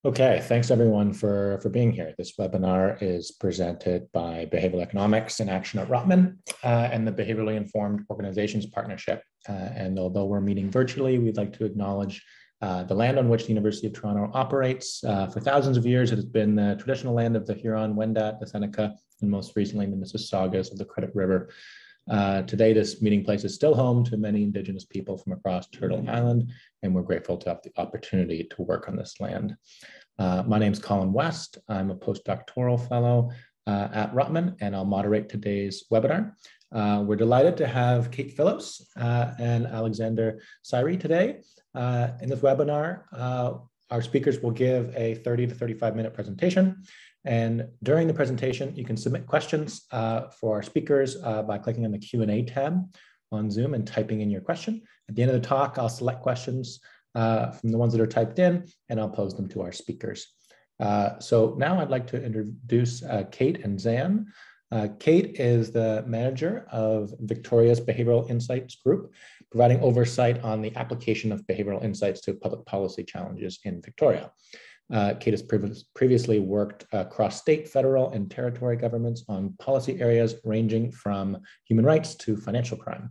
Okay, thanks everyone for being here. This webinar is presented by Behavioral Economics in Action at Rotman and the Behaviorally Informed Organizations Partnership. And although we're meeting virtually, we'd like to acknowledge the land on which the University of Toronto operates. For thousands of years, it has been the traditional land of the Huron-Wendat, the Seneca, and most recently the Mississaugas of the Credit River. Today, this meeting place is still home to many Indigenous people from across Turtle Island, and we're grateful to have the opportunity to work on this land. My name is Colin West. I'm a postdoctoral fellow at Rotman, and I'll moderate today's webinar. We're delighted to have Kate Phillips and Alexander Sairi today. In this webinar, our speakers will give a 30 to 35-minute presentation. And during the presentation, you can submit questions for our speakers by clicking on the Q&A tab on Zoom and typing in your question. At the end of the talk, I'll select questions from the ones that are typed in, and I'll pose them to our speakers. So now I'd like to introduce Kate and Zan. Kate is the manager of Victoria's Behavioral Insights Group, providing oversight on the application of behavioral insights to public policy challenges in Victoria. Kate has previously worked across state, federal, and territory governments on policy areas ranging from human rights to financial crime.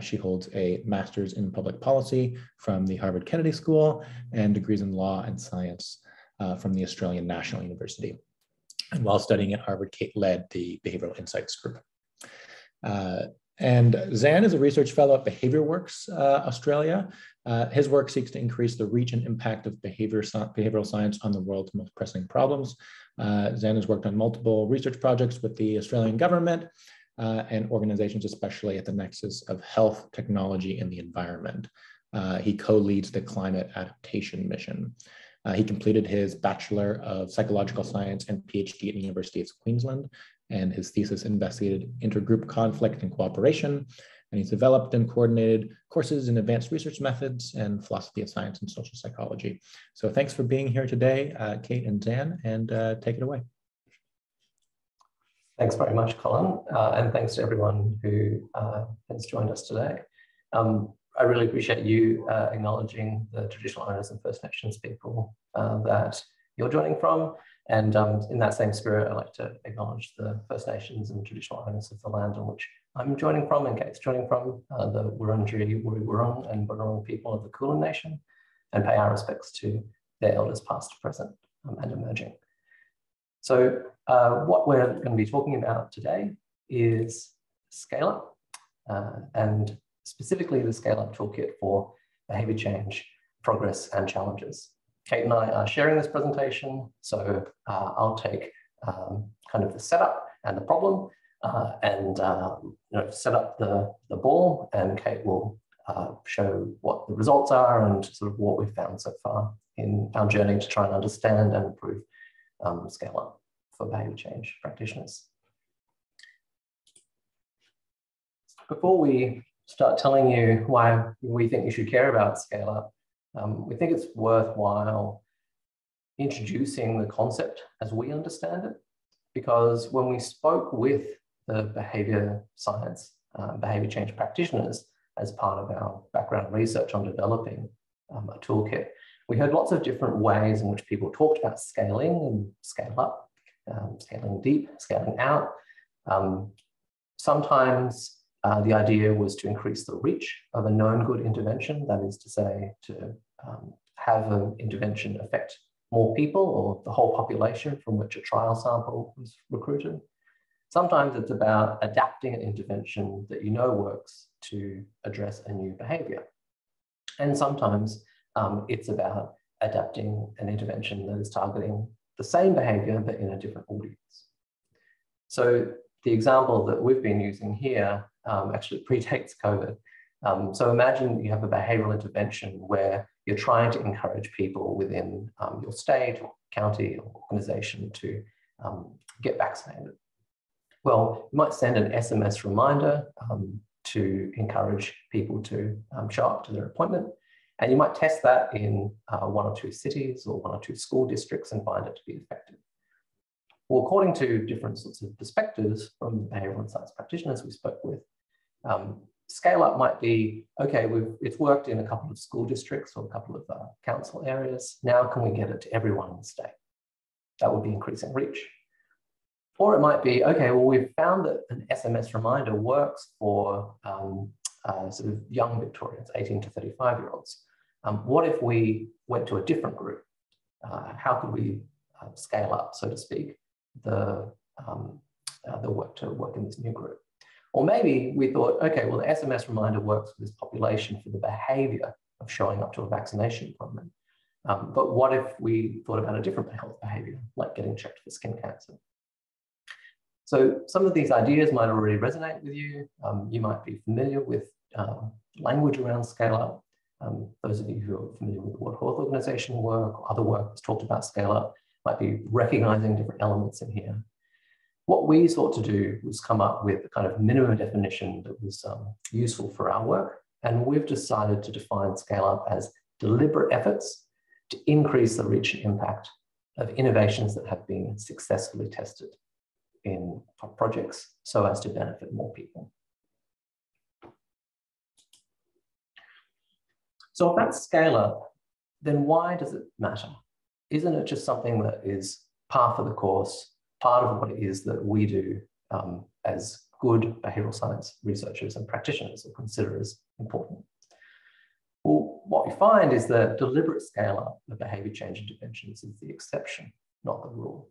She holds a master's in public policy from the Harvard Kennedy School and degrees in law and science from the Australian National University. And while studying at Harvard, Kate led the Behavioral Insights Group. And Zan is a research fellow at BehaviourWorks Australia. His work seeks to increase the reach and impact of behavioral science on the world's most pressing problems. Zan has worked on multiple research projects with the Australian government and organizations, especially at the nexus of health, technology, and the environment. He co-leads the Climate Adaptation Mission. He completed his Bachelor of Psychological Science and PhD at the University of Queensland, and his thesis investigated intergroup conflict and cooperation. And he's developed and coordinated courses in advanced research methods and philosophy of science and social psychology. So thanks for being here today, Kate and Zan, and take it away. Thanks very much, Colin, and thanks to everyone who has joined us today. I really appreciate you acknowledging the traditional owners and First Nations people that you're joining from. And in that same spirit, I'd like to acknowledge the First Nations and traditional owners of the land on which I'm joining from and Kate's joining from, the Wurundjeri Woi-wurrung and Bunurong people of the Kulin Nation, and pay our respects to their elders past, present, and emerging. So what we're going to be talking about today is Scale Up, and specifically the Scale Up Toolkit for behavior change, progress, and challenges. Kate and I are sharing this presentation, so I'll take kind of the setup and the problem and set up the ball, and Kate will show what the results are and sort of what we've found so far in our journey to try and understand and improve Scale Up for behavior change practitioners. Before we start telling you why we think you should care about Scale Up, we think it's worthwhile introducing the concept as we understand it, because when we spoke with the behavior science, behavior change practitioners as part of our background research on developing a toolkit, we heard lots of different ways in which people talked about scaling and scale up, scaling deep, scaling out. Sometimes the idea was to increase the reach of a known good intervention, that is to say, to have an intervention affect more people or the whole population from which a trial sample was recruited. Sometimes it's about adapting an intervention that you know works to address a new behavior. And sometimes it's about adapting an intervention that is targeting the same behavior but in a different audience. So the example that we've been using here actually predates COVID. So imagine you have a behavioral intervention where you're trying to encourage people within your state or county or organization to get vaccinated. Well, you might send an SMS reminder to encourage people to show up to their appointment. And you might test that in 1 or 2 cities or 1 or 2 school districts and find it to be effective. Well, according to different sorts of perspectives from the behavioral science practitioners we spoke with, scale up might be, okay, it's worked in a couple of school districts or a couple of council areas. Now can we get it to everyone in the state? That would be increasing reach. Or it might be, okay, well, we've found that an SMS reminder works for sort of young Victorians, 18 to 35-year-olds. What if we went to a different group? How could we scale up, so to speak, the work to work in this new group? Or maybe we thought, okay, well, the SMS reminder works for this population for the behavior of showing up to a vaccination appointment. But what if we thought about a different health behavior, like getting checked for skin cancer? So some of these ideas might already resonate with you. You might be familiar with language around scale up. Those of you who are familiar with the World Health Organization work or other work that's talked about scale up might be recognizing different elements in here. What we sought to do was come up with a kind of minimum definition that was useful for our work. And we've decided to define scale up as deliberate efforts to increase the reach and impact of innovations that have been successfully tested in projects so as to benefit more people. So if that's scale up, then why does it matter? Isn't it just something that is par for the course, part of what it is that we do as good behavioral science researchers and practitioners or consider as important? Well, what we find is that deliberate scale up of behavior change interventions is the exception, not the rule.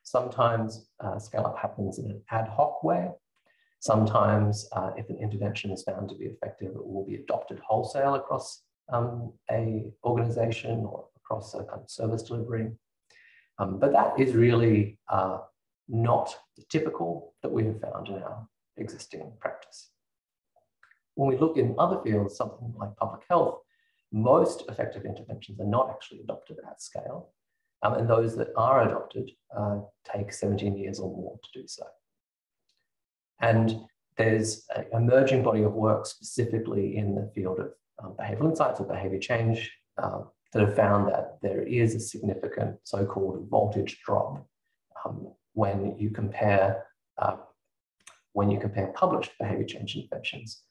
Sometimes scale up happens in an ad hoc way. Sometimes if an intervention is found to be effective, it will be adopted wholesale across a organization or across a kind of service delivery. But that is really not the typical that we have found in our existing practice. When we look in other fields, something like public health, most effective interventions are not actually adopted at scale. And those that are adopted take 17 years or more to do so. And there's an emerging body of work specifically in the field of behavioral insights or behavior change that have found that there is a significant so-called voltage drop when you compare published behavior change interventions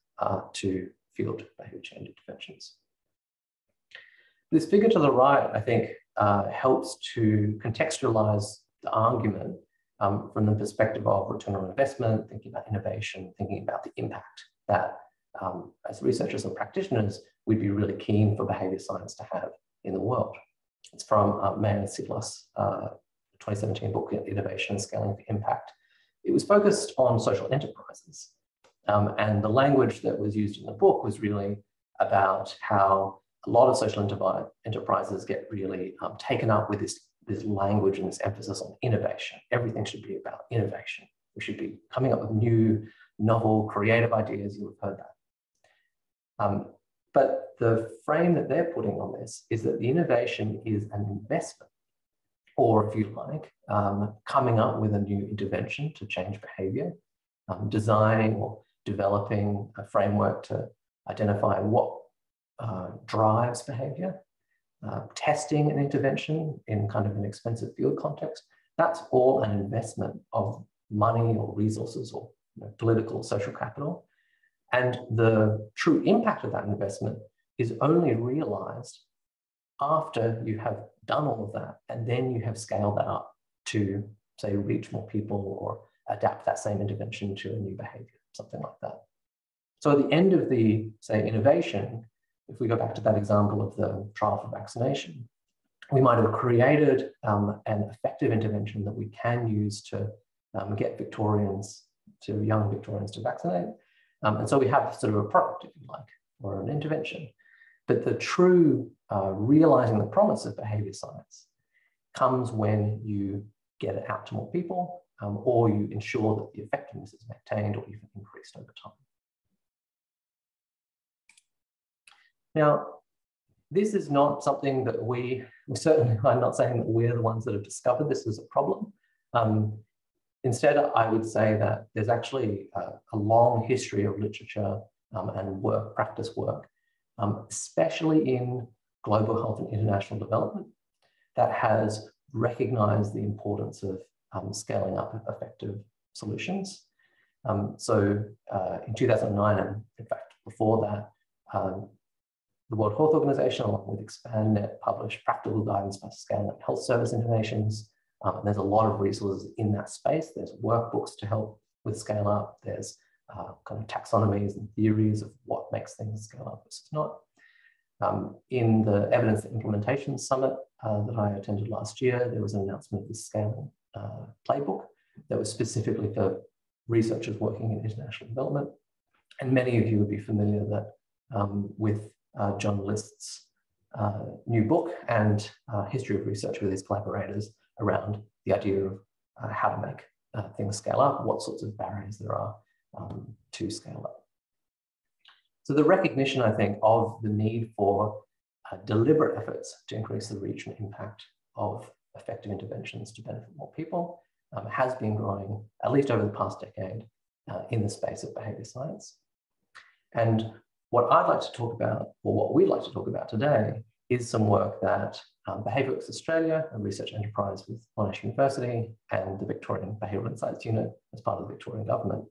to field behavior change interventions. This figure to the right, I think, helps to contextualize the argument from the perspective of return on investment, thinking about innovation, thinking about the impact that as researchers and practitioners, we'd be really keen for behavior science to have in the world. It's from May and Sidlas' 2017 book, Innovation and Scaling for Impact. It was focused on social enterprises. And the language that was used in the book was really about how a lot of social enterprises get really taken up with this language and this emphasis on innovation. Everything should be about innovation. We should be coming up with new, novel, creative ideas. You'll have heard that. But the frame that they're putting on this is that the innovation is an investment, or if you like, coming up with a new intervention to change behavior, designing or developing a framework to identify what drives behavior, testing an intervention in kind of an expensive field context. That's all an investment of money or resources or political, social capital. And the true impact of that investment is only realized after you have done all of that, and then you have scaled that up to, say, reach more people or adapt that same intervention to a new behavior, something like that. So at the end of the, say, innovation, if we go back to that example of the trial for vaccination, we might have created an effective intervention that we can use to get young Victorians to vaccinate. And so we have sort of a product, if you like, or an intervention. But the true realizing the promise of behavior science comes when you get it out to more people, or you ensure that the effectiveness is maintained or even increased over time. Now, this is not something that we certainly, I'm not saying that we're the ones that have discovered this as a problem. Instead, I would say that there's actually a long history of literature and practice work, especially in global health and international development, that has recognized the importance of scaling up effective solutions. In 2009, and in fact before that, the World Health Organization, along with ExpandNet, published Practical Guidance by Scaling Up Health Service Interventions. There's a lot of resources in that space. There's workbooks to help with scale up. There's kind of taxonomies and theories of what makes things scale up versus not. In the Evidence and Implementation Summit that I attended last year, there was an announcement of the Scaling Playbook that was specifically for researchers working in international development. And many of you would be familiar with John List's new book and history of research with his collaborators around the idea of how to make things scale up, what sorts of barriers there are to scale up. So the recognition, I think, of the need for deliberate efforts to increase the reach and impact of effective interventions to benefit more people has been growing, at least over the past decade, in the space of behaviour science. And what I'd like to talk about, or what we'd like to talk about today, is some work that BehaviourWorks Australia, a research enterprise with Monash University, and the Victorian Behavioural Insights Unit, as part of the Victorian Government,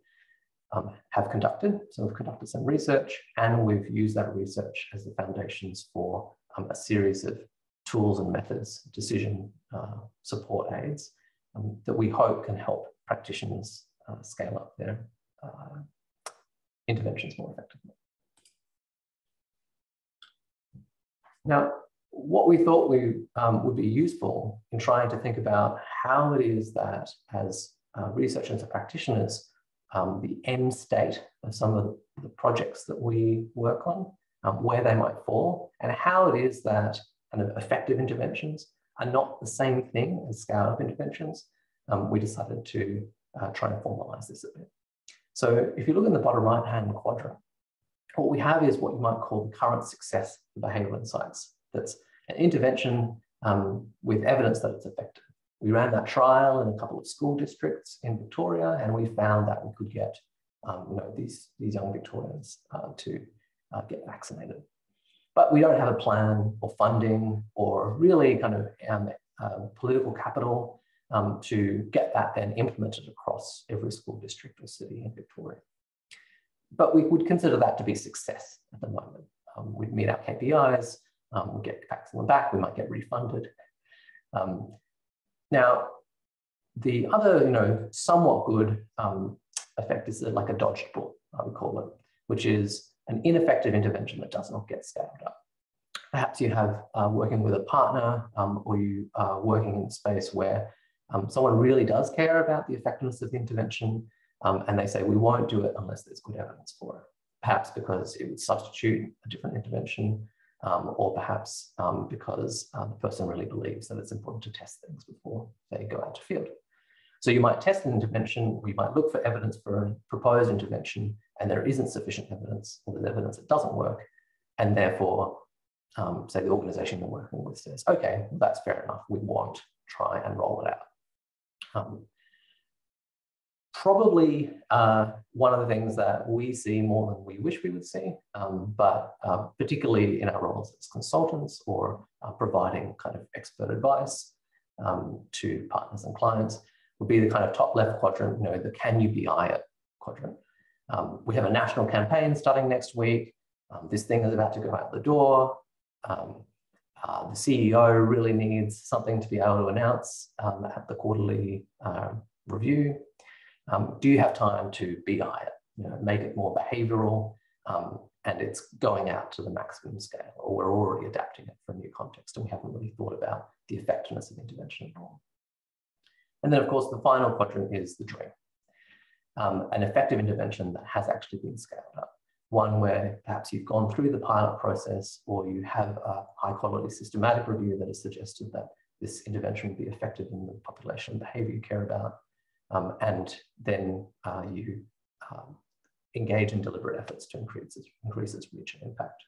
have conducted. So we've conducted some research, and we've used that research as the foundations for a series of tools and methods, decision support aids that we hope can help practitioners scale up their interventions more effectively. Now, what we thought would be useful in trying to think about how it is that as researchers and practitioners, the end state of some of the projects that we work on, where they might fall, and how it is that kind of effective interventions are not the same thing as scaled-up interventions, we decided to try and formalize this a bit. So if you look in the bottom right-hand quadrant, what we have is what you might call the current success of behavioural insights. That's an intervention with evidence that it's effective. We ran that trial in a couple of school districts in Victoria, and we found that we could get these young Victorians to get vaccinated. But we don't have a plan or funding or really kind of political capital to get that then implemented across every school district or city in Victoria. But we would consider that to be success at the moment. We'd meet our KPIs, we'd get pats on the back, we might get refunded. Now, the other, somewhat good effect is like a dodged bullet, I would call it, which is an ineffective intervention that does not get scaled up. Perhaps you have working with a partner or you are working in a space where someone really does care about the effectiveness of the intervention and they say, we won't do it unless there's good evidence for it. Perhaps because it would substitute a different intervention or perhaps because the person really believes that it's important to test things before they go out to field. So you might test an intervention, or you might look for evidence for a proposed intervention, and there isn't sufficient evidence, or there's evidence that doesn't work, and therefore, say the organization you're working with says, okay, well, that's fair enough, we won't try and roll it out. Probably one of the things that we see more than we wish we would see, but particularly in our roles as consultants or providing kind of expert advice to partners and clients, would be the kind of top left quadrant, the can you BI it quadrant. We have a national campaign starting next week. This thing is about to go out the door. The CEO really needs something to be able to announce at the quarterly review. Do you have time to BI it, make it more behavioral, and it's going out to the maximum scale, or we're already adapting it for a new context and we haven't really thought about the effectiveness of intervention at all. And then of course, the final quadrant is the dream. An effective intervention that has actually been scaled up. One where perhaps you've gone through the pilot process or you have a high quality systematic review that has suggested that this intervention will be effective in the population behavior you care about. And then you engage in deliberate efforts to increase its reach and impact.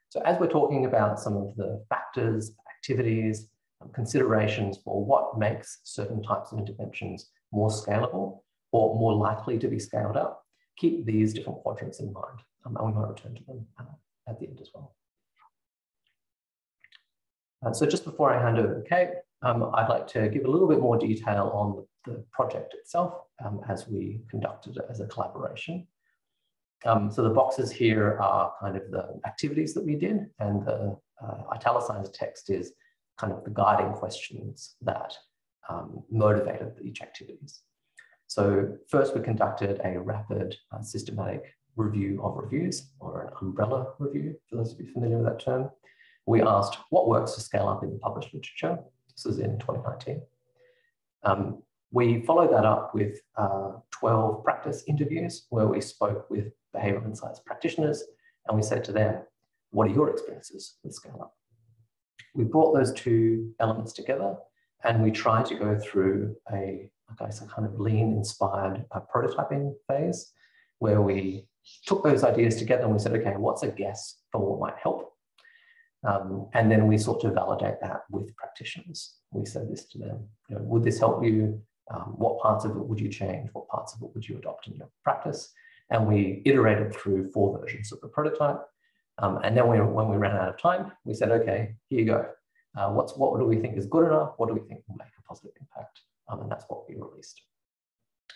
So as we're talking about some of the factors, activities, considerations for what makes certain types of interventions more scalable or more likely to be scaled up, keep these different quadrants in mind, and we might return to them at the end as well. So just before I hand over to Kate, I'd like to give a little bit more detail on the project itself as we conducted it as a collaboration. So the boxes here are kind of the activities that we did, and the italicized text is kind of the guiding questions that motivated each activities. So first we conducted a rapid systematic review of reviews, or an umbrella review, for those of you familiar with that term. We asked what works to scale up in the published literature. This was in 2019. We followed that up with 12 practice interviews where we spoke with behavioral insights practitioners, and we said to them, what are your experiences with Scale Up? We brought those two elements together, and we tried to go through a kind of lean-inspired prototyping phase where we took those ideas together and we said, okay, what's a guess for what might help? And then we sought to validate that with practitioners. We said this to them, would this help you? What parts of it would you change? What parts of it would you adopt in your practice? And we iterated through 4 versions of the prototype. And then when we ran out of time, we said, okay, here you go. What do we think is good enough? What do we think will make a positive impact? And that's what we released.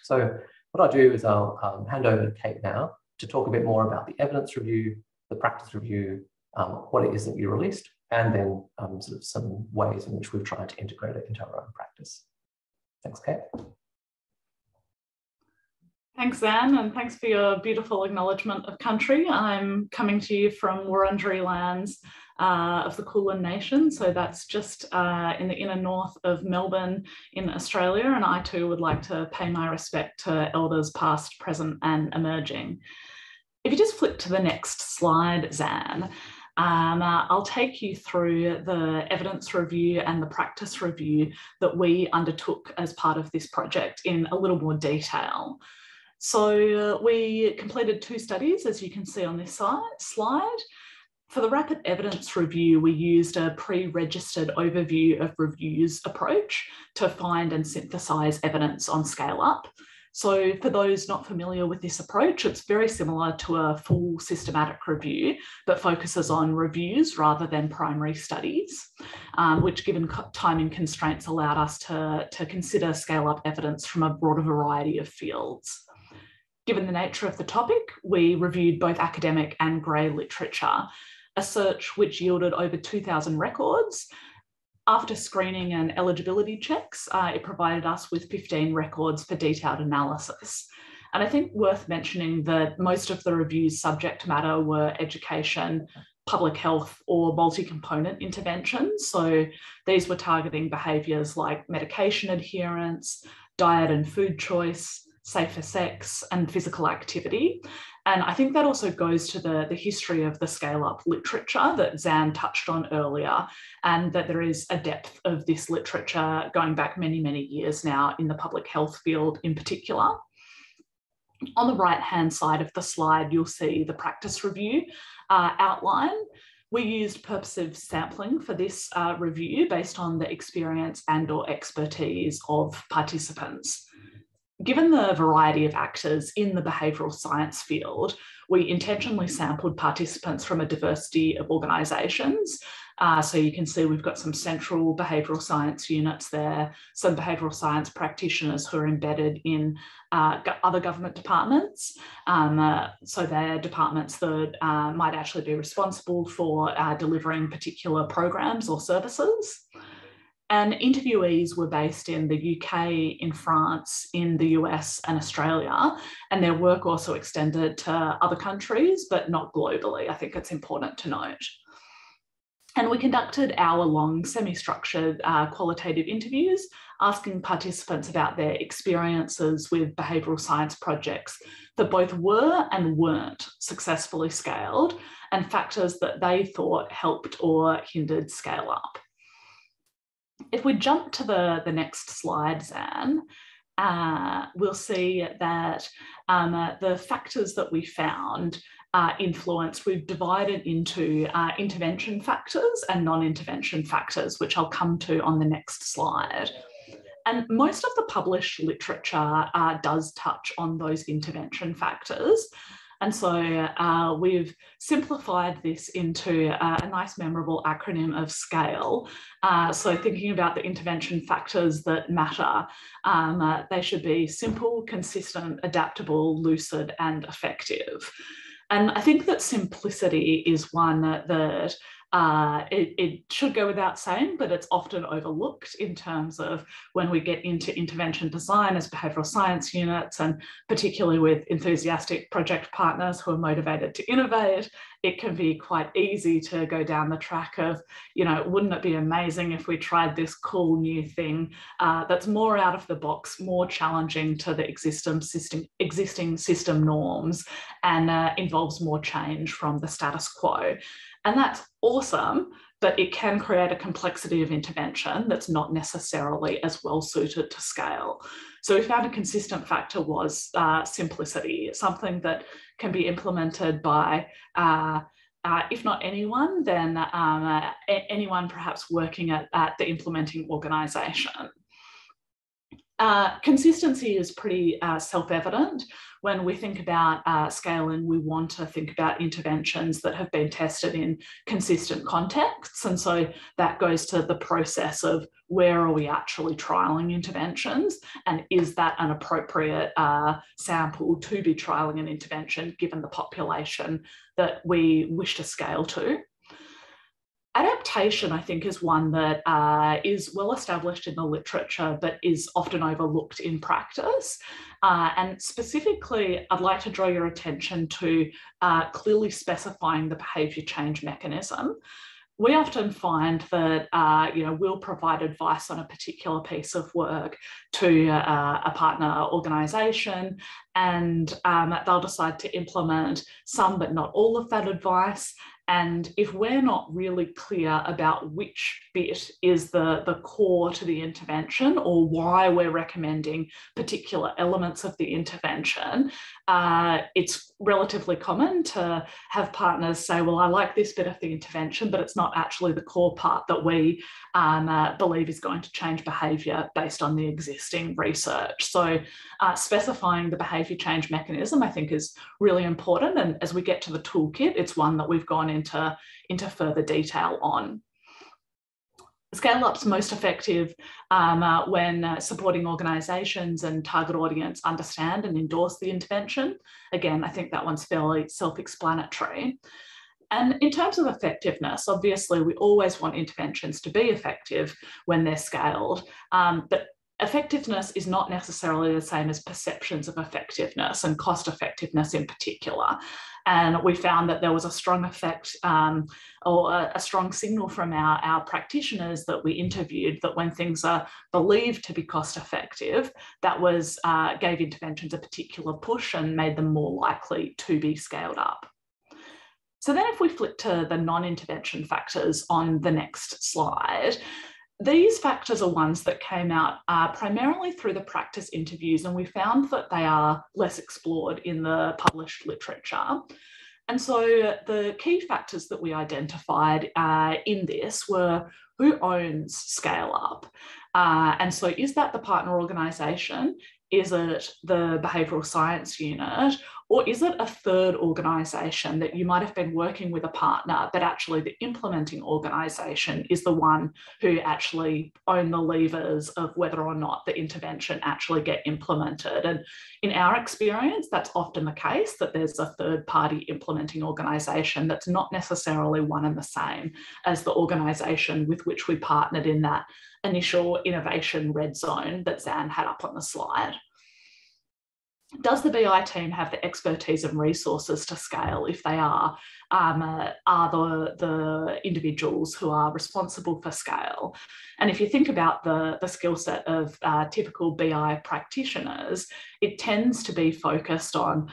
So what I'll do is I'll hand over to Kate now to talk a bit more about the evidence review, the practice review, what it is that we released, and then sort of some ways in which we've tried to integrate it into our own practice. Thanks, Kate. Thanks, Zan, and thanks for your beautiful acknowledgement of country. I'm coming to you from Wurundjeri lands of the Kulin Nation, so that's just in the inner north of Melbourne in Australia, and I too would like to pay my respect to elders past, present and emerging. If you just flip to the next slide, Zan, I'll take you through the evidence review and the practice review that we undertook as part of this project in a little more detail. So we completed 2 studies, as you can see on this slide. For the rapid evidence review, we used a pre-registered overview of reviews approach to find and synthesize evidence on Scale Up. So for those not familiar with this approach, it's very similar to a full systematic review, but focuses on reviews rather than primary studies, which given timing constraints allowed us to consider Scale Up evidence from a broader variety of fields. Given the nature of the topic, we reviewed both academic and grey literature, a search which yielded over 2,000 records. After screening and eligibility checks, it provided us with 15 records for detailed analysis. And I think worth mentioning that most of the review's subject matter were education, public health or multi-component interventions. So these were targeting behaviours like medication adherence, diet and food choice, safer sex and physical activity. And I think that also goes to the history of the Scale Up literature that Zan touched on earlier, and that there is a depth of this literature going back many, many years now in the public health field in particular. On the right-hand side of the slide, you'll see the practice review outline. We used purposive sampling for this review based on the experience and/or expertise of participants. Given the variety of actors in the behavioural science field, we intentionally sampled participants from a diversity of organisations. So you can see we've got some central behavioural science units there, some behavioural science practitioners who are embedded in other government departments. So they're departments that might actually be responsible for delivering particular programs or services. And interviewees were based in the UK, in France, in the US and Australia, and their work also extended to other countries, but not globally. I think it's important to note. And we conducted hour-long semi-structured qualitative interviews, asking participants about their experiences with behavioural science projects that both were and weren't successfully scaled, and factors that they thought helped or hindered Scale Up. If we jump to the next slide, Zan, we'll see that the factors that we found influence, we've divided into intervention factors and non-intervention factors, which I'll come to on the next slide. And most of the published literature does touch on those intervention factors. And so we've simplified this into a nice memorable acronym of SCALE. So thinking about the intervention factors that matter, they should be simple, consistent, adaptable, lucid, and effective. And I think that simplicity is one that it should go without saying, but it's often overlooked in terms of when we get into intervention design as behavioural science units, and particularly with enthusiastic project partners who are motivated to innovate, it can be quite easy to go down the track of, you know, wouldn't it be amazing if we tried this cool new thing that's more out of the box, more challenging to the existing system norms, and involves more change from the status quo. And that's awesome, but it can create a complexity of intervention that's not necessarily as well suited to scale. So we found a consistent factor was simplicity, something that can be implemented by, if not anyone, then anyone perhaps working at the implementing organisation. Consistency is pretty self-evident. When we think about scaling, we want to think about interventions that have been tested in consistent contexts. And so that goes to the process of where are we actually trialling interventions, and is that an appropriate sample to be trialling an intervention given the population that we wish to scale to. Adaptation, I think, is one that is well established in the literature, but is often overlooked in practice. And specifically, I'd like to draw your attention to clearly specifying the behaviour change mechanism. We often find that we'll provide advice on a particular piece of work to a partner organisation, and they'll decide to implement some but not all of that advice. And if we're not really clear about which bit is the core to the intervention, or why we're recommending particular elements of the intervention, it's relatively common to have partners say, well, I like this bit of the intervention, but it's not actually the core part that we believe is going to change behaviour based on the existing research. So specifying the behaviour change mechanism, I think, is really important. And as we get to the toolkit, it's one that we've gone into further detail on. Scale-up's most effective when supporting organisations and target audience understand and endorse the intervention. Again, I think that one's fairly self-explanatory. And in terms of effectiveness, obviously, we always want interventions to be effective when they're scaled, but effectiveness is not necessarily the same as perceptions of effectiveness, and cost effectiveness in particular. And we found that there was a strong effect or a strong signal from our practitioners that we interviewed, that when things are believed to be cost effective, that was gave interventions a particular push and made them more likely to be scaled up. So then if we flip to the non-intervention factors on the next slide, these factors are ones that came out primarily through the practice interviews, and we found that they are less explored in the published literature. And so the key factors that we identified in this were who owns Scale Up? And so is that the partner organisation? Is it the behavioural science unit? Or is it a third organisation that you might have been working with a partner, but actually the implementing organisation is the one who actually own the levers of whether or not the intervention actually get implemented? And in our experience, that's often the case, that there's a third party implementing organisation that's not necessarily one and the same as the organisation with which we partnered in that initial innovation red zone that Zan had up on the slide. Does the BI team have the expertise and resources to scale? If they are the individuals who are responsible for scale? And if you think about the skill set of typical BI practitioners, it tends to be focused on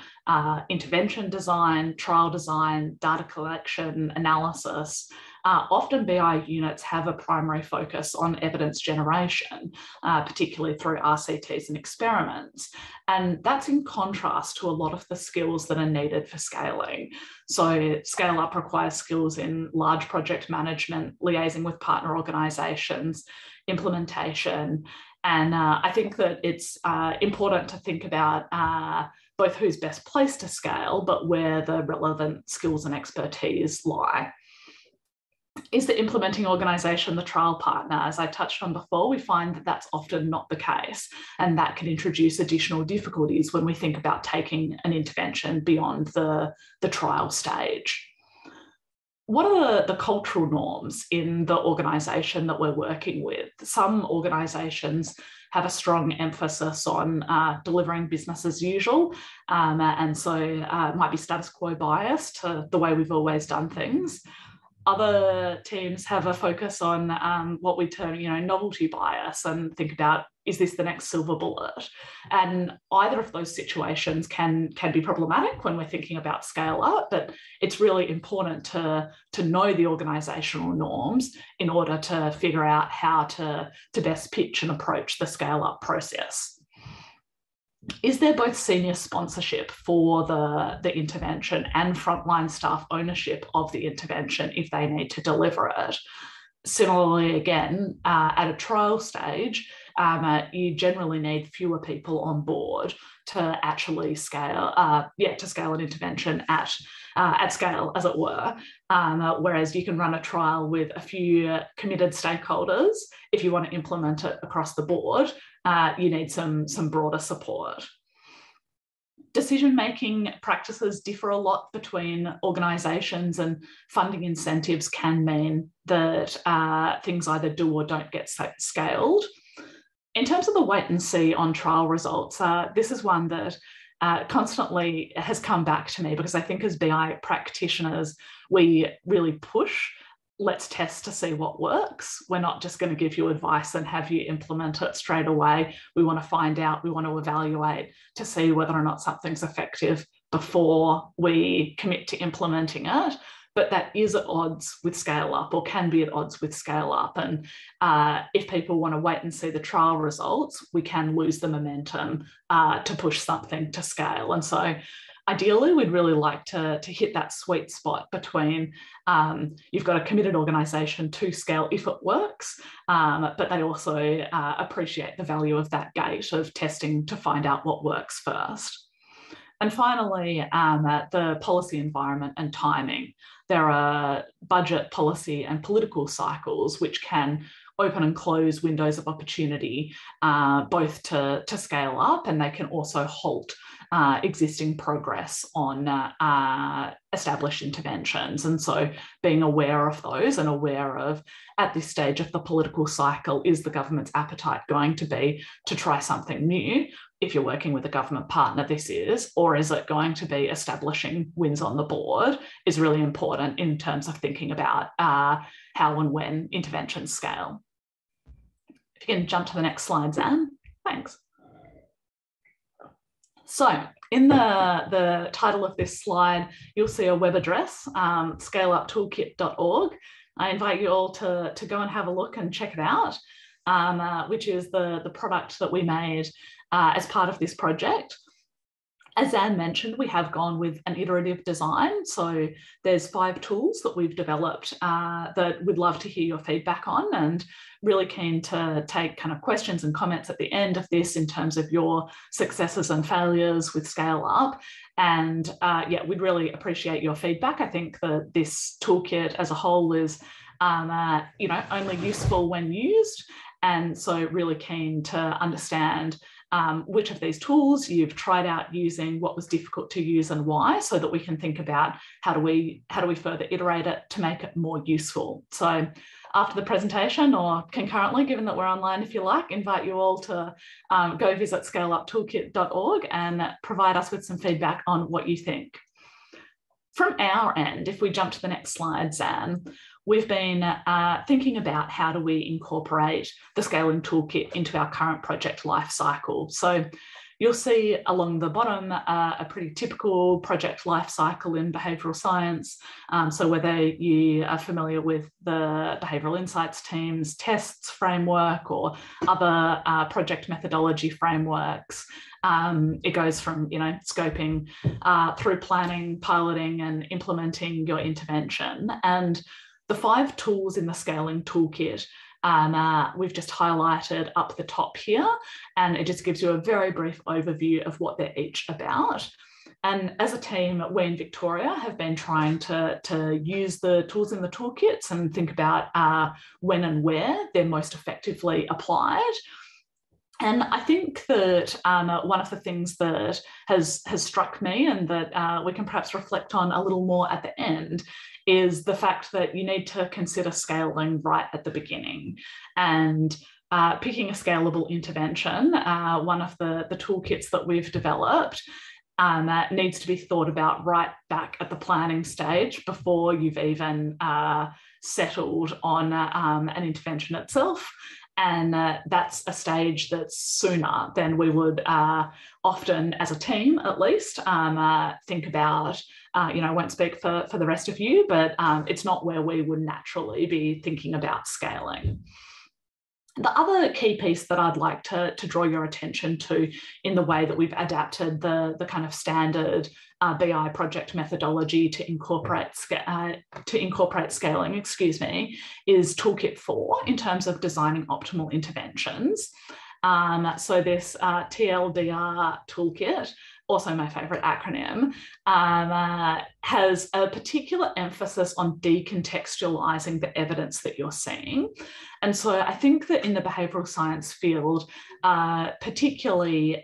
intervention design, trial design, data collection, analysis. Often BI units have a primary focus on evidence generation, particularly through RCTs and experiments. And that's in contrast to a lot of the skills that are needed for scaling. So Scale Up requires skills in large project management, liaising with partner organisations, implementation. And I think that it's important to think about both who's best placed to scale, but where the relevant skills and expertise lie. Is the implementing organisation the trial partner? As I touched on before, we find that that's often not the case, and that can introduce additional difficulties when we think about taking an intervention beyond the trial stage. What are the cultural norms in the organisation that we're working with? Some organisations have a strong emphasis on delivering business as usual, and so might be status quo bias to the way we've always done things. Other teams have a focus on what we term, novelty bias, and think about, is this the next silver bullet? And either of those situations can be problematic when we're thinking about scale up, but it's really important to know the organisational norms in order to figure out how to best pitch and approach the scale up process. Is there both senior sponsorship for the intervention and frontline staff ownership of the intervention if they need to deliver it? Similarly, again, at a trial stage, you generally need fewer people on board to actually scale, to scale an intervention at scale, as it were. Whereas you can run a trial with a few committed stakeholders. If you want to implement it across the board, you need some broader support. Decision-making practices differ a lot between organisations, and funding incentives can mean that things either do or don't get scaled. In terms of the wait and see on trial results, this is one that constantly has come back to me, because I think as BI practitioners, we really push, let's test to see what works. We're not just going to give you advice and have you implement it straight away. We want to find out, we want to evaluate to see whether or not something's effective before we commit to implementing it. But that is at odds with scale up, or can be at odds with scale up. And if people want to wait and see the trial results, we can lose the momentum to push something to scale. And so ideally, we'd really like to hit that sweet spot between you've got a committed organisation to scale if it works, but they also appreciate the value of that gate of testing to find out what works first. And finally, the policy environment and timing. There are budget, policy and political cycles which can open and close windows of opportunity, both to scale up, and they can also halt existing progress on established interventions. And so being aware of those, and aware of, at this stage of the political cycle, is the government's appetite going to be to try something new? If you're working with a government partner, this is, or is it going to be establishing wins on the board, is really important in terms of thinking about how and when interventions scale. If you can jump to the next slide, Zan. Thanks. So in the title of this slide, you'll see a web address, scaleuptoolkit.org. I invite you all to go and have a look and check it out, which is the product that we made as part of this project. As Zan mentioned, we have gone with an iterative design. So there's 5 tools that we've developed that we'd love to hear your feedback on, and really keen to take kind of questions and comments at the end of this in terms of your successes and failures with Scale Up. And yeah, we'd really appreciate your feedback. I think that this toolkit as a whole is only useful when used. And so really keen to understand which of these tools you've tried out using, what was difficult to use and why, so that we can think about how do we further iterate it to make it more useful. So after the presentation, or concurrently, given that we're online if you like, invite you all to go visit scaleuptoolkit.org and provide us with some feedback on what you think. From our end, if we jump to the next slide, Zan, we've been thinking about how do we incorporate the scaling toolkit into our current project life cycle. So you'll see along the bottom a pretty typical project life cycle in behavioural science. So whether you are familiar with the behavioural insights team's tests framework or other project methodology frameworks, it goes from scoping through planning, piloting and implementing your intervention. And the 5 tools in the scaling toolkit we've just highlighted up the top here, and it just gives you a very brief overview of what they're each about. And as a team, we in Victoria have been trying to use the tools in the toolkits and think about when and where they're most effectively applied. And I think that one of the things that has struck me and that we can perhaps reflect on a little more at the end is the fact that you need to consider scaling right at the beginning. And picking a scalable intervention, one of the toolkits that we've developed, needs to be thought about right back at the planning stage before you've even settled on an intervention itself. And that's a stage that's sooner than we would often, as a team at least, think about. I won't speak for the rest of you, but it's not where we would naturally be thinking about scaling. The other key piece that I'd like to draw your attention to in the way that we've adapted the kind of standard BI project methodology to incorporate scaling, is Toolkit 4 in terms of designing optimal interventions. So this TLDR toolkit, also my favourite acronym, has a particular emphasis on decontextualising the evidence that you're seeing. And so I think that in the behavioural science field, particularly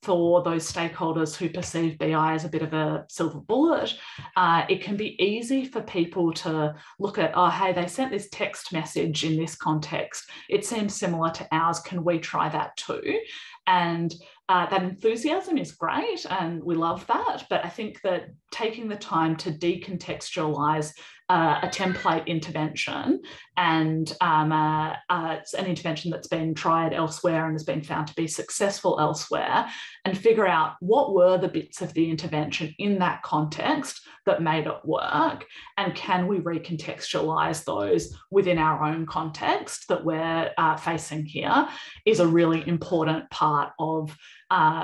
for those stakeholders who perceive BI as a bit of a silver bullet, it can be easy for people to look at, oh, hey, they sent this text message in this context. It seems similar to ours. Can we try that too? And that enthusiasm is great, and we love that. But I think that taking the time to decontextualize a template intervention and it's an intervention that's been tried elsewhere and has been found to be successful elsewhere, and figure out what were the bits of the intervention in that context that made it work, and can we recontextualize those within our own context that we're facing here, is a really important part of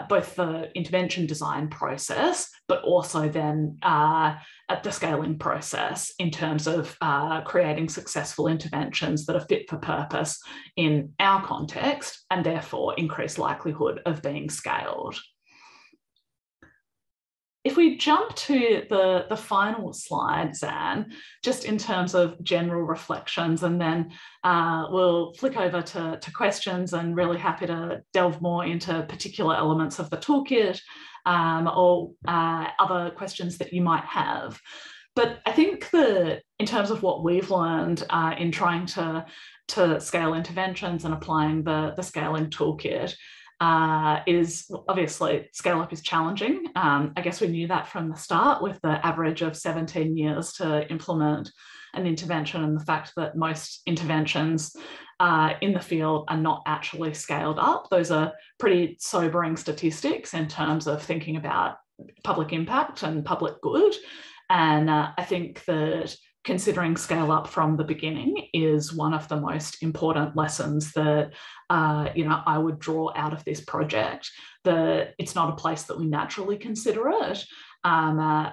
both the intervention design process, but also then at the scaling process in terms of creating successful interventions that are fit for purpose in our context and therefore increase likelihood of being scaled. If we jump to the final slide, Zan, just in terms of general reflections, and then we'll flick over to questions, and really happy to delve more into particular elements of the toolkit or other questions that you might have. But I think that in terms of what we've learned in trying to scale interventions and applying the scaling toolkit, is obviously scale up is challenging. I guess we knew that from the start with the average of 17 years to implement an intervention, and the fact that most interventions in the field are not actually scaled up. Those are pretty sobering statistics in terms of thinking about public impact and public good. And I think that considering scale up from the beginning is one of the most important lessons that I would draw out of this project. That it's not a place that we naturally consider it.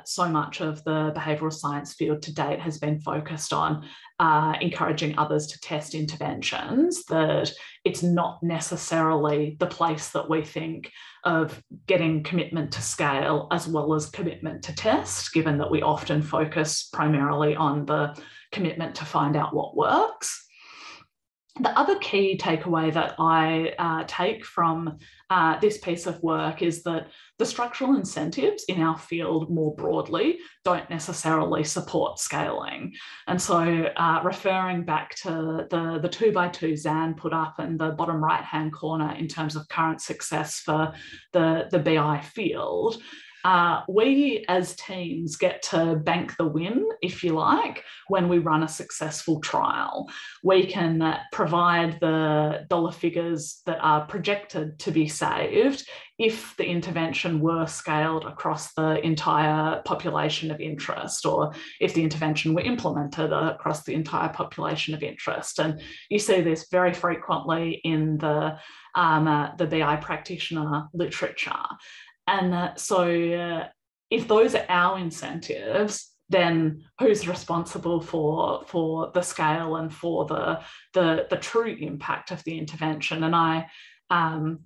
So much of the behavioural science field to date has been focused on encouraging others to test interventions, that it's not necessarily the place that we think of getting commitment to scale as well as commitment to test, given that we often focus primarily on the commitment to find out what works. The other key takeaway that I take from this piece of work is that the structural incentives in our field more broadly don't necessarily support scaling. And so referring back to the 2x2 Zan put up in the bottom right-hand corner in terms of current success for the BI field, we as teams get to bank the win, if you like, when we run a successful trial. We can provide the dollar figures that are projected to be saved if the intervention were scaled across the entire population of interest, or if the intervention were implemented across the entire population of interest. And you see this very frequently in the BI practitioner literature. And so if those are our incentives, then who's responsible for the scale and for the true impact of the intervention? And I'm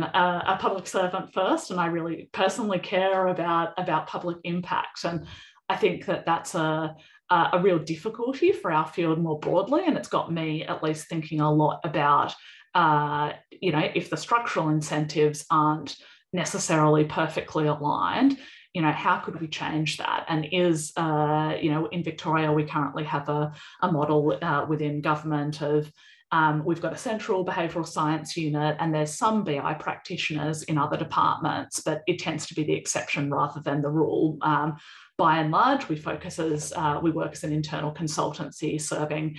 a public servant first, and I really personally care about public impact. And I think that that's a real difficulty for our field more broadly. And it's got me at least thinking a lot about, if the structural incentives aren't necessarily perfectly aligned, how could we change that? And in Victoria, we currently have a model within government of, we've got a central behavioural science unit, and there's some BI practitioners in other departments, but it tends to be the exception rather than the rule. By and large, we work as an internal consultancy serving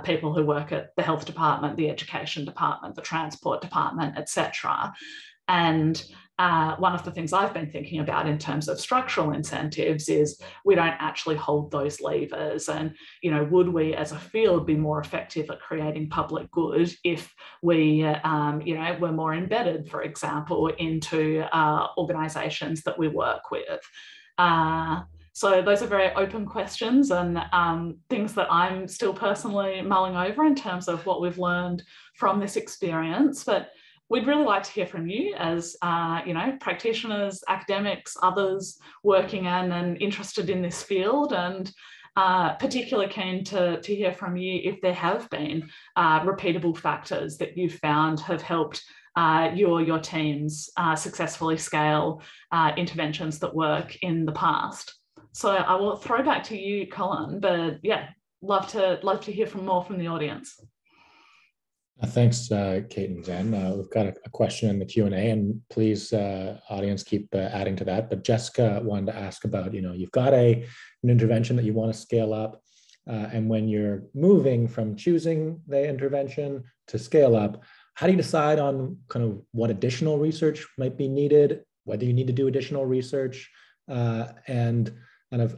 people who work at the health department, the education department, the transport department, etc. And one of the things I've been thinking about in terms of structural incentives is we don't actually hold those levers. And, would we as a field be more effective at creating public good if we, were more embedded, for example, into organisations that we work with? So those are very open questions and things that I'm still personally mulling over in terms of what we've learned from this experience. But we'd really like to hear from you as, practitioners, academics, others working in and interested in this field, and particularly keen to hear from you if there have been repeatable factors that you've found have helped your teams successfully scale interventions that work in the past. So I will throw back to you, Colin, but yeah, love to hear more from the audience. Thanks, Kate and Zen. We've got a question in the Q&A, and please, audience, keep adding to that. But Jessica wanted to ask about, you've got an intervention that you want to scale up, and when you're moving from choosing the intervention to scale up, how do you decide on kind of what additional research might be needed, whether you need to do additional research, and kind of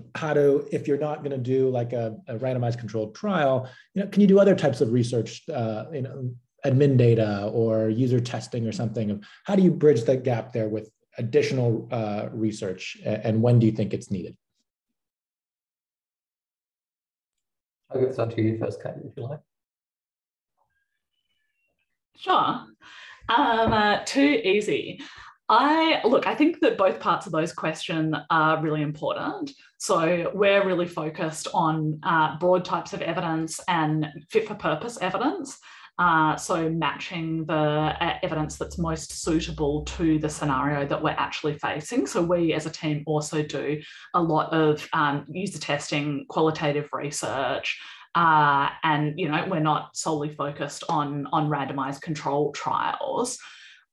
if you're not going to do like a randomized controlled trial, can you do other types of research, admin data or user testing or something? How do you bridge the gap there with additional research, and when do you think it's needed? I'll give this on to you first, Kate, if you like. Sure. Too easy. I think that both parts of those questions are really important. So we're really focused on broad types of evidence and fit for purpose evidence. So matching the evidence that's most suitable to the scenario that we're actually facing. So we as a team also do a lot of user testing, qualitative research, and we're not solely focused on randomized controlled trials.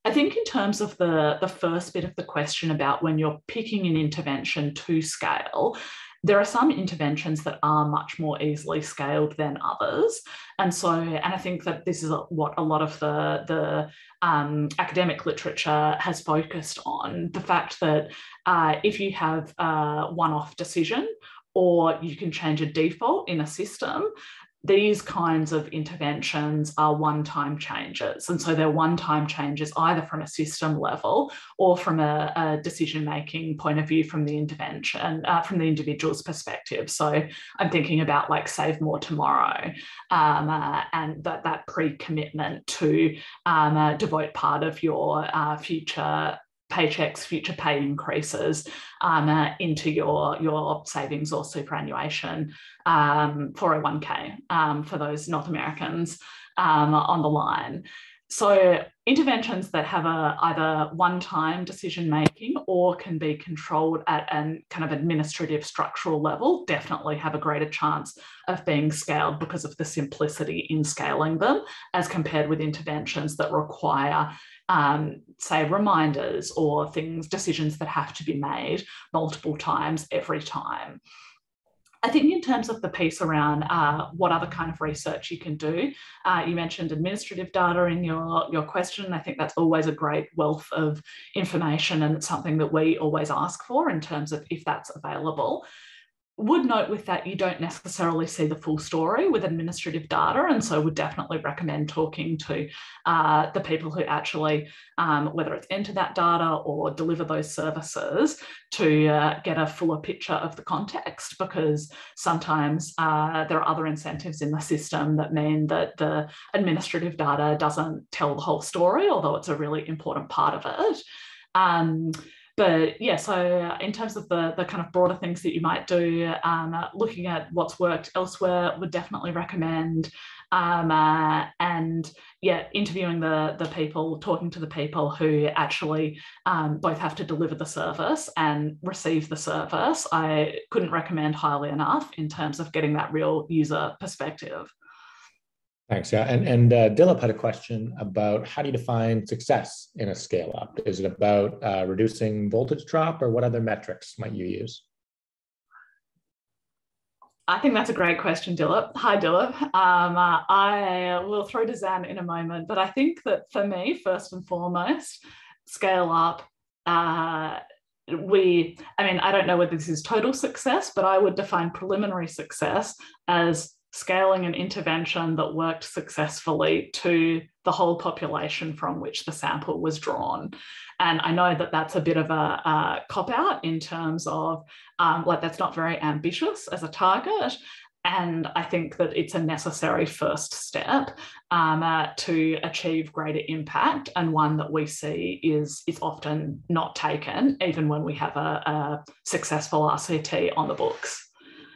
I think in terms of the first bit of the question about when you're picking an intervention to scale, there are some interventions that are much more easily scaled than others. And I think that this is what a lot of the academic literature has focused on, the fact that if you have a one-off decision or you can change a default in a system, these kinds of interventions are one-time changes. And so they're one-time changes either from a system level or from a decision-making point of view from the intervention, from the individual's perspective. So I'm thinking about like Save More Tomorrow, and that pre-commitment to devote part of your future paychecks, future pay increases into your savings or superannuation 401k for those North Americans on the line. So interventions that have either one-time decision-making or can be controlled at an kind of administrative structural level definitely have a greater chance of being scaled because of the simplicity in scaling them as compared with interventions that require say reminders or decisions that have to be made multiple times every time. I think in terms of the piece around what other kind of research you can do, you mentioned administrative data in your question. I think that's always a great wealth of information, and it's something that we always ask for in terms of if that's available. would note with that, you don't necessarily see the full story with administrative data, and so would definitely recommend talking to the people who actually, whether it's enter that data or deliver those services, to get a fuller picture of the context, because sometimes there are other incentives in the system that mean that the administrative data doesn't tell the whole story, although it's a really important part of it. But yeah, so in terms of the kind of broader things that you might do, looking at what's worked elsewhere would definitely recommend. And yeah, interviewing the people, talking to the people who actually both have to deliver the service and receive the service, I couldn't recommend highly enough in terms of getting that real user perspective. Thanks. Yeah, and Dilip had a question about how do you define success in a scale up? Is it about reducing voltage drop, or what other metrics might you use? I think that's a great question, Dilip. Hi, Dilip. I will throw to Zan in a moment, but I think that for me, first and foremost, scale up. I don't know whether this is total success, but I would define preliminary success as scaling an intervention that worked successfully to the whole population from which the sample was drawn. And I know that that's a bit of a cop-out in terms of, that's not very ambitious as a target. And I think that it's a necessary first step to achieve greater impact, and one that we see is often not taken, even when we have a successful RCT on the books.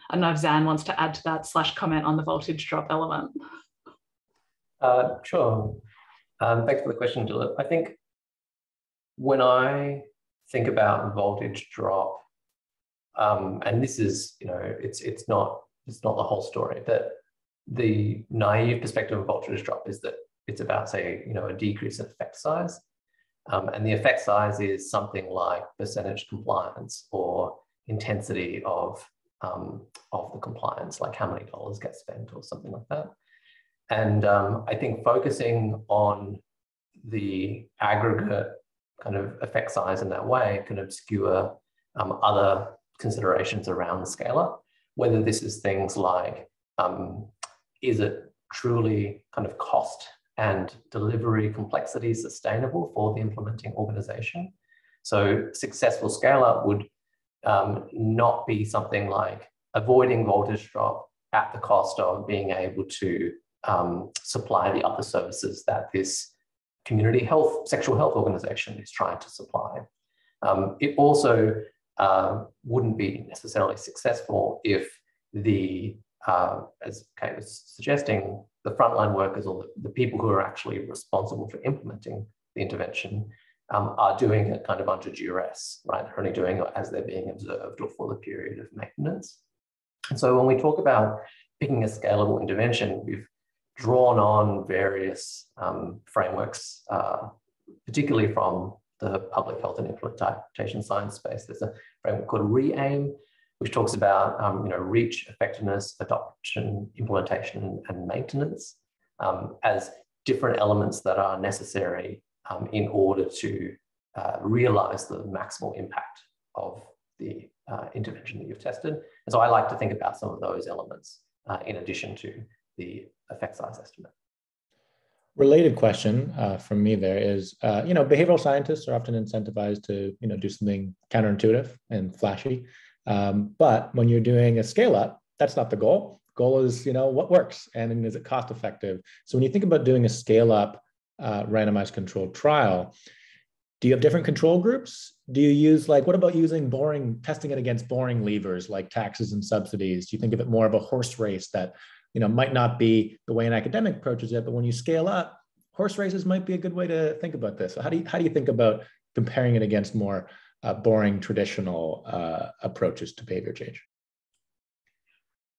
I don't know if Zan wants to add to that / comment on the voltage drop element. Sure. Thanks for the question, Dilip. I think when I think about voltage drop, and this is, it's not the whole story, but the naive perspective of voltage drop is that it's about, say, a decrease in effect size. And the effect size is something like percentage compliance or intensity of the compliance, like how many dollars get spent or something like that. And I think focusing on the aggregate kind of effect size in that way can obscure other considerations around the scalar, whether this is things like, is it truly kind of cost and delivery complexity sustainable for the implementing organization? So successful scale-up would not be something like avoiding voltage drop at the cost of being able to supply the other services that this community health, sexual health organization is trying to supply. It also wouldn't be necessarily successful if as Kate was suggesting, the frontline workers or the people who are actually responsible for implementing the intervention are doing it kind of under duress, right? They're only doing it as they're being observed or for the period of maintenance. And so when we talk about picking a scalable intervention, we've drawn on various frameworks, particularly from the public health and implementation science space. There's a framework called RE-AIM, which talks about reach, effectiveness, adoption, implementation, and maintenance as different elements that are necessary in order to realize the maximal impact of the intervention that you've tested. And so I like to think about some of those elements in addition to the effect size estimate. Related question from me there is, behavioral scientists are often incentivized to, do something counterintuitive and flashy. But when you're doing a scale up, that's not the goal. The goal is, what works and is it cost effective? So when you think about doing a scale up randomized controlled trial, do you have different control groups? Do you use what about using testing it against boring levers like taxes and subsidies? Do you think of it more of a horse race that, might not be the way an academic approaches it, but when you scale up, horse races might be a good way to think about this. So how do you think about comparing it against more boring traditional approaches to behavior change?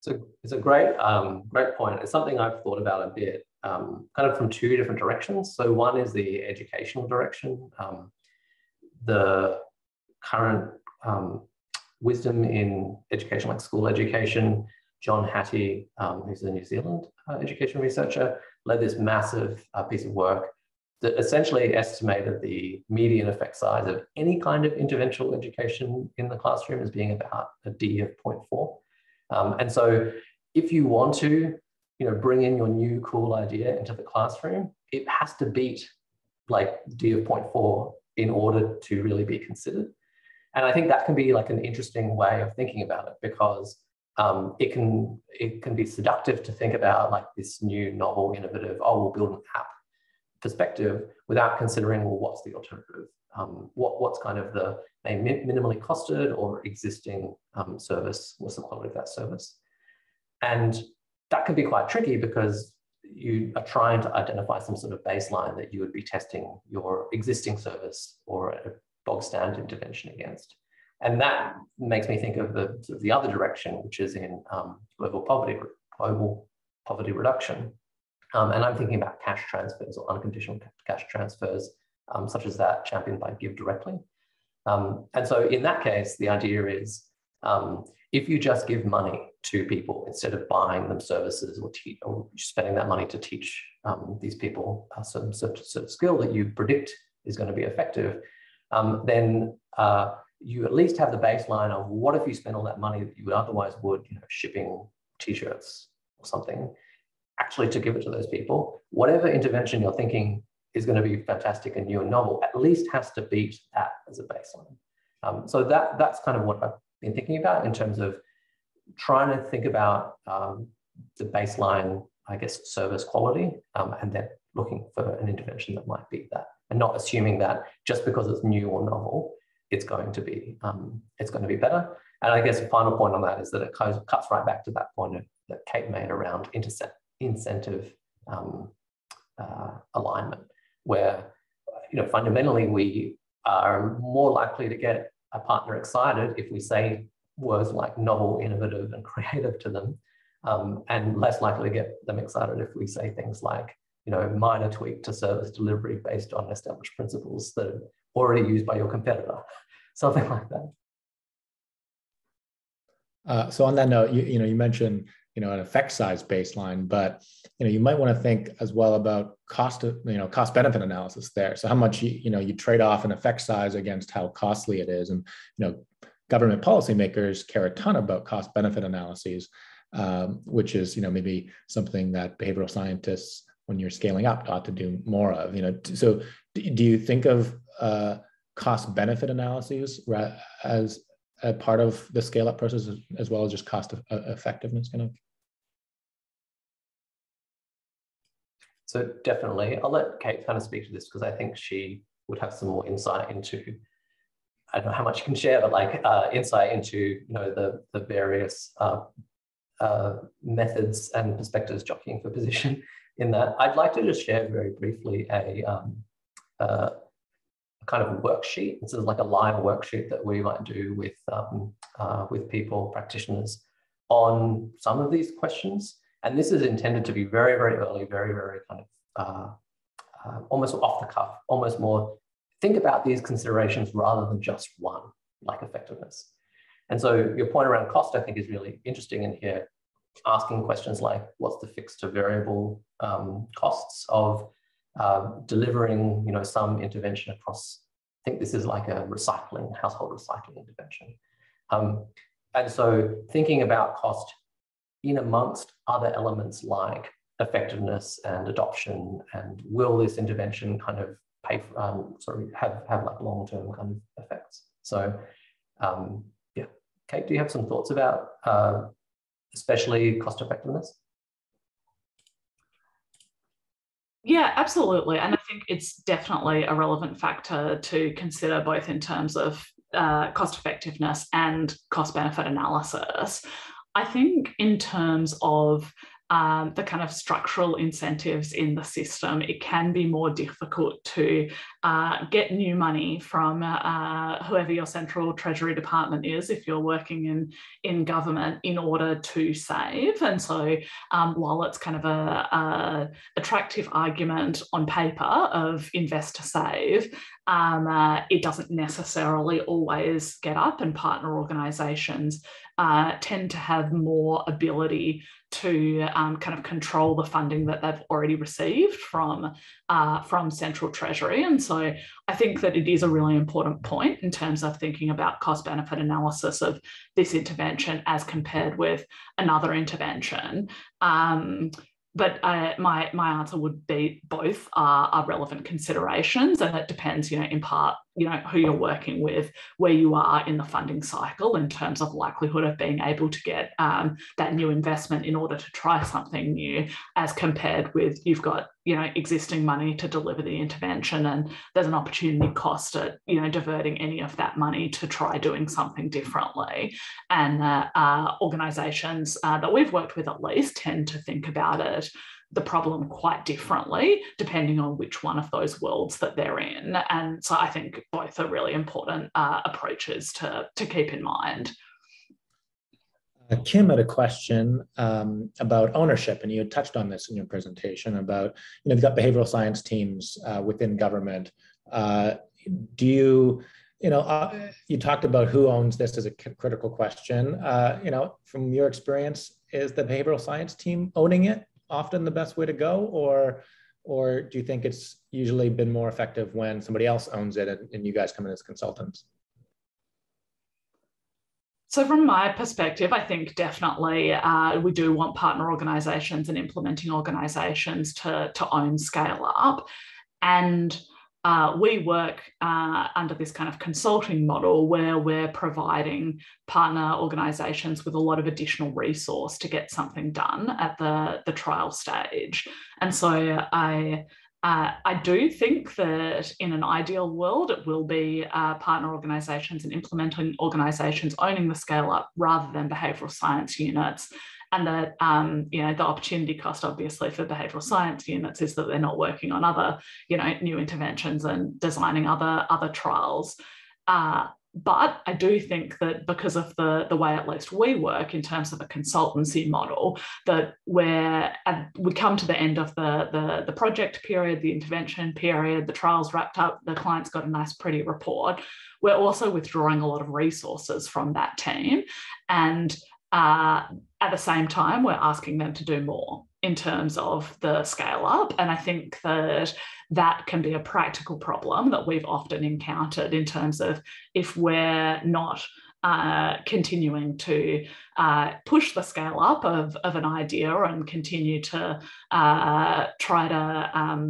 So it's a great point. It's something I've thought about a bit, kind of from two different directions. So one is the educational direction. The current wisdom in education, like school education, John Hattie, who's a New Zealand education researcher, led this massive piece of work that essentially estimated the median effect size of any kind of interventional education in the classroom as being about a D of 0.4. And so if you want to, bring in your new cool idea into the classroom, it has to beat like D of 0.4 in order to really be considered. And I think that can be like an interesting way of thinking about it, because it can be seductive to think about like this new, novel, innovative, we'll build an app perspective without considering, well, what's the alternative? What's kind of the minimally costed or existing service? What's the quality of that service? And that can be quite tricky because you are trying to identify some sort of baseline that you would be testing your existing service or a bog standard intervention against. And that makes me think of the other direction, which is in global poverty reduction. And I'm thinking about cash transfers or unconditional cash transfers, such as that championed by Give Directly. And so in that case, the idea is if you just give money to people instead of buying them services or spending that money to teach these people some sort of skill that you predict is going to be effective, then you at least have the baseline of what if you spend all that money that you otherwise would, shipping t-shirts or something, actually to give it to those people. Whatever intervention you're thinking is going to be fantastic and new and novel, at least has to beat that as a baseline. So that's kind of what I've been thinking about in terms of trying to think about the baseline, I guess, service quality, and then looking for an intervention that might beat that, and not assuming that just because it's new or novel, it's going to be better. And I guess the final point on that is that it cuts right back to that point that Kate made around incentive alignment, where fundamentally we are more likely to get a partner excited if we say words like novel, innovative, and creative to them, and less likely to get them excited if we say things like, minor tweak to service delivery based on established principles that are already used by your competitor, something like that. So on that note, you mentioned an effect size baseline, but you might want to think as well about cost benefit analysis there. So how much you trade off an effect size against how costly it is, and government policymakers care a ton about cost benefit analyses, which is maybe something that behavioral scientists, when you're scaling up, ought to do more of. So do you think of cost benefit analyses as a part of the scale up process, as well as just cost effectiveness kind of? So definitely, I'll let Kate kind of speak to this because I think she would have some more insight into, I don't know how much you can share, but like insight into the various methods and perspectives jockeying for position in that. I'd like to just share very briefly a kind of worksheet. This is like a live worksheet that we might do with people, practitioners, on some of these questions. And this is intended to be very, very early, very, very kind of almost off the cuff, almost more think about these considerations rather than just one, like effectiveness. And so your point around cost, I think, is really interesting in here, asking questions like, what's the fixed to variable costs of delivering, some intervention across, I think this is like a household recycling intervention. And so thinking about cost in amongst other elements like effectiveness and adoption, and will this intervention kind of pay for, have like long-term kind of effects. So yeah, Kate, do you have some thoughts about especially cost effectiveness? Yeah, absolutely. And I think it's definitely a relevant factor to consider, both in terms of cost effectiveness and cost benefit analysis. I think in terms of the kind of structural incentives in the system, it can be more difficult to get new money from whoever your central treasury department is if you're working in government in order to save. And so while it's kind of a attractive argument on paper of invest to save, it doesn't necessarily always get up, and partner organisations tend to have more ability to kind of control the funding that they've already received from Central Treasury. And so I think that it is a really important point in terms of thinking about cost-benefit analysis of this intervention as compared with another intervention. But my answer would be both are relevant considerations, and it depends, in part, who you're working with, where you are in the funding cycle in terms of likelihood of being able to get that new investment in order to try something new, as compared with you've got existing money to deliver the intervention, and there's an opportunity cost at diverting any of that money to try doing something differently. And organisations that we've worked with, at least, tend to think about the problem quite differently depending on which one of those worlds that they're in. And so I think both are really important approaches to keep in mind. Kim had a question about ownership, and you had touched on this in your presentation about, you've got behavioral science teams within government. You talked about who owns this as a critical question. From your experience, is the behavioral science team owning it often the best way to go, or do you think it's usually been more effective when somebody else owns it and you guys come in as consultants? So from my perspective, I think definitely we do want partner organisations and implementing organisations to own Scale Up. And we work under this kind of consulting model where we're providing partner organisations with a lot of additional resource to get something done at the trial stage. And so I do think that in an ideal world, it will be partner organisations and implementing organisations owning the Scale Up rather than behavioural science units. And that, the opportunity cost, obviously, for behavioural science units is that they're not working on other, new interventions and designing other trials. But I do think that because of the way at least we work in terms of a consultancy model, that we come to the end of the project period, the intervention period, the trial's wrapped up, the client's got a nice pretty report. We're also withdrawing a lot of resources from that team. And at the same time, we're asking them to do more in terms of the Scale Up. And I think that can be a practical problem that we've often encountered in terms of if we're not continuing to push the Scale Up of an idea and continue to try to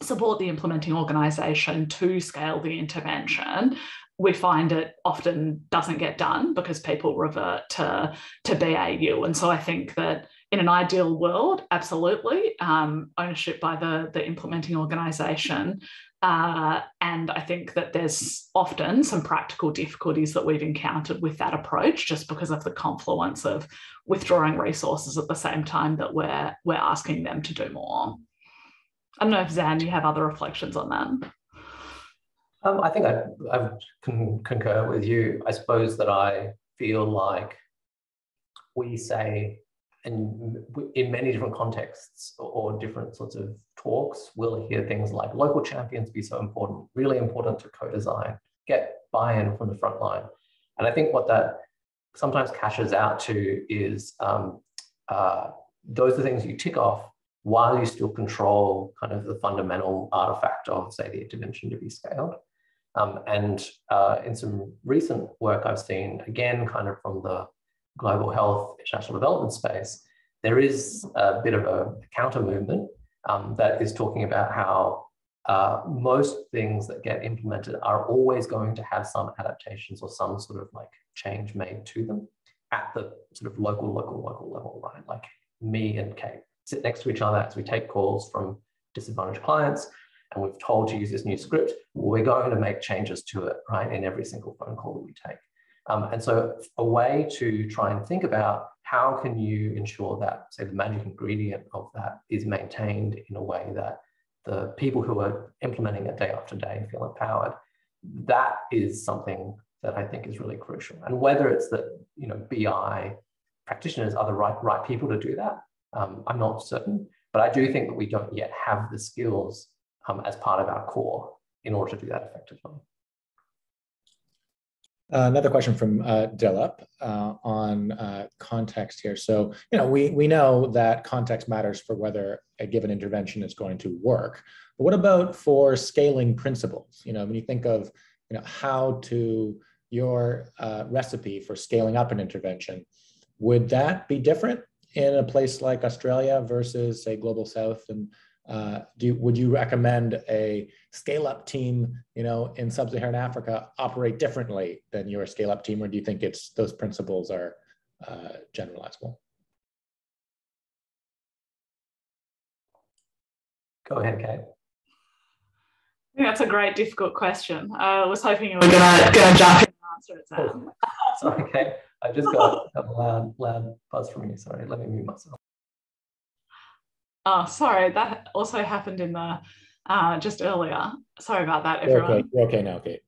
support the implementing organisation to scale the intervention, we find it often doesn't get done because people revert to BAU. And so I think that in an ideal world, absolutely, ownership by the implementing organisation. And I think that there's often some practical difficulties that we've encountered with that approach, just because of the confluence of withdrawing resources at the same time that we're asking them to do more. I don't know if, Zan, you have other reflections on that. I think I can concur with you. I suppose that I feel like we say, and in many different contexts or different sorts of talks, we'll hear things like local champions be so important, really important to co-design, get buy-in from the front line. And I think what that sometimes cashes out to is those are things you tick off while you still control kind of the fundamental artifact of, say, the intervention to be scaled. And in some recent work I've seen, again, kind of from the global health international development space, there is a bit of a counter movement that is talking about how most things that get implemented are always going to have some adaptations or some sort of like change made to them at the sort of local level, right? Like me and Kate sit next to each other as we take calls from disadvantaged clients, and we've told to use this new script, we're going to make changes to it, right, in every single phone call that we take. And so a way to try and think about how can you ensure that, say, the magic ingredient of that is maintained in a way that the people who are implementing it day after day feel empowered, that is something that I think is really crucial. And whether it's that, BI practitioners are the right people to do that, I'm not certain, but I do think that we don't yet have the skills as part of our core in order to do that effectively. Another question from Dilip on context here. So, we know that context matters for whether a given intervention is going to work. But what about for scaling principles? When you think of, how to your recipe for scaling up an intervention, would that be different in a place like Australia versus, say, Global South? And would you recommend a scale-up team, in sub-Saharan Africa operate differently than your scale-up team, or do you think those principles are generalizable? Go ahead, Kate. I think that's a great, difficult question. I was hoping you were going to jump in and answer it, Sam. Sorry, Kate. I just got a loud buzz from you. Sorry, let me mute myself. Oh, sorry. That also happened in the just earlier. Sorry about that, everyone. You're okay now, Kate.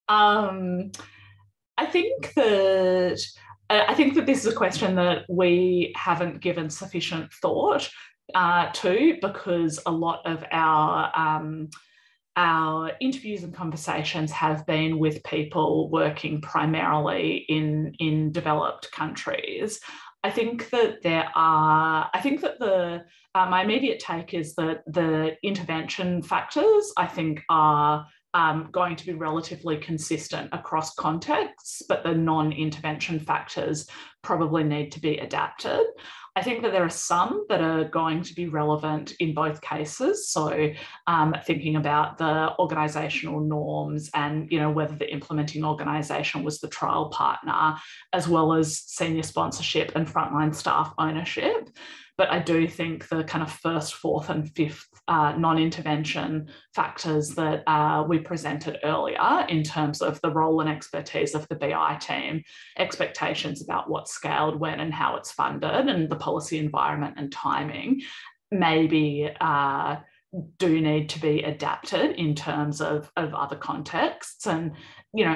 I think that this is a question that we haven't given sufficient thought to, because a lot of our interviews and conversations have been with people working primarily in developed countries. I think that my immediate take is that the intervention factors, I think, are going to be relatively consistent across contexts, but the non-intervention factors probably need to be adapted. I think that there are some that are going to be relevant in both cases. So thinking about the organisational norms and whether the implementing organisation was the trial partner, as well as senior sponsorship and frontline staff ownership. But I do think the kind of first, fourth and fifth non-intervention factors that we presented earlier in terms of the role and expertise of the BI team, expectations about what's scaled when and how it's funded, and the policy environment and timing maybe do need to be adapted in terms of other contexts. And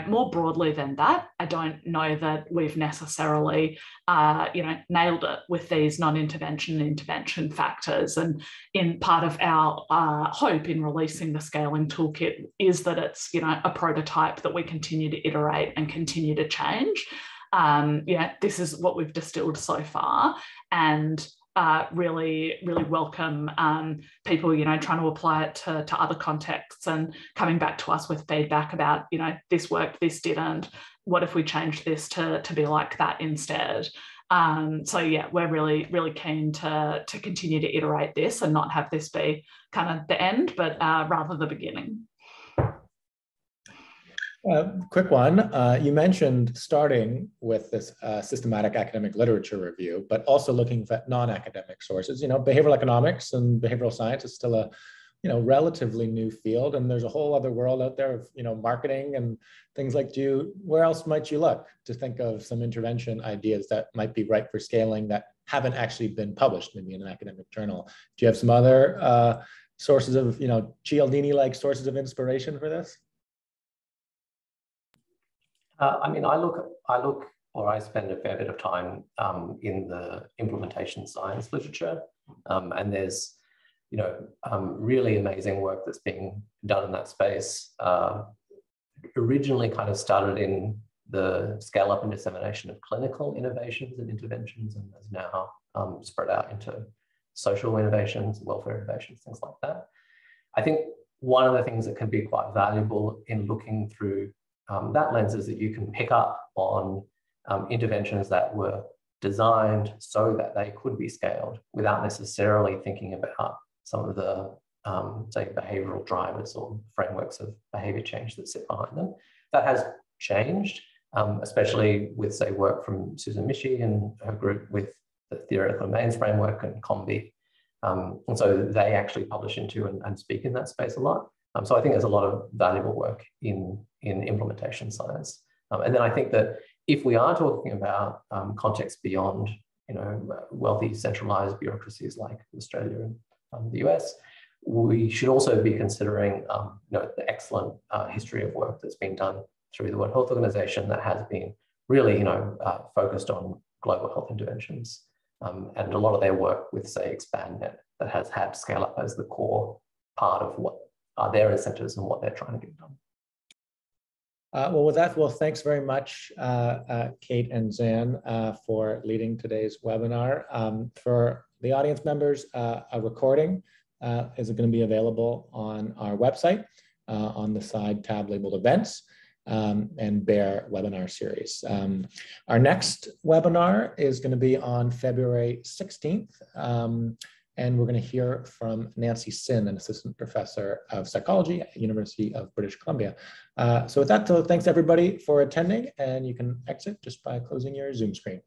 more broadly than that, I don't know that we've necessarily nailed it with these non-intervention and intervention factors. And in part of our hope in releasing the scaling toolkit is that it's a prototype that we continue to iterate and continue to change. This is what we've distilled so far, and really welcome people, trying to apply it to other contexts and coming back to us with feedback about, this worked, this didn't. What if we changed this to be like that instead? So yeah, we're really keen to continue to iterate this and not have this be kind of the end, but rather the beginning. Quick one. You mentioned starting with this systematic academic literature review, but also looking at non-academic sources. Behavioral economics and behavioral science is still a relatively new field, and there's a whole other world out there of marketing and things like. Where else might you look to think of some intervention ideas that might be right for scaling that haven't actually been published, maybe in an academic journal? Do you have some other sources of Cialdini-like sources of inspiration for this? I spend a fair bit of time in the implementation science literature, and there's, really amazing work that's being done in that space. Originally kind of started in the scale up and dissemination of clinical innovations and interventions, and has now spread out into social innovations, welfare innovations, things like that. I think one of the things that can be quite valuable in looking through that lens is that you can pick up on interventions that were designed so that they could be scaled without necessarily thinking about some of the, say, behavioral drivers or frameworks of behavior change that sit behind them. That has changed, especially with, say, work from Susan Mishi and her group with the theoretical domains framework and COMBI. And so they actually publish into and speak in that space a lot. So I think there's a lot of valuable work in implementation science. And then I think that if we are talking about context beyond, wealthy centralized bureaucracies like Australia and the US, we should also be considering the excellent history of work that's been done through the World Health Organization that has been really, focused on global health interventions. And a lot of their work with, say, ExpandNet that has had scale up as the core part of what are their incentives and what they're trying to get done. Well, with that, well, thanks very much, Kate and Zan, for leading today's webinar. For the audience members, a recording is going to be available on our website on the side tab labeled Events and Bear webinar series. Our next webinar is going to be on February 16th. And we're going to hear from Nancy Sin, an assistant professor of psychology at the University of British Columbia. So with that, thanks everybody for attending, and you can exit just by closing your Zoom screen.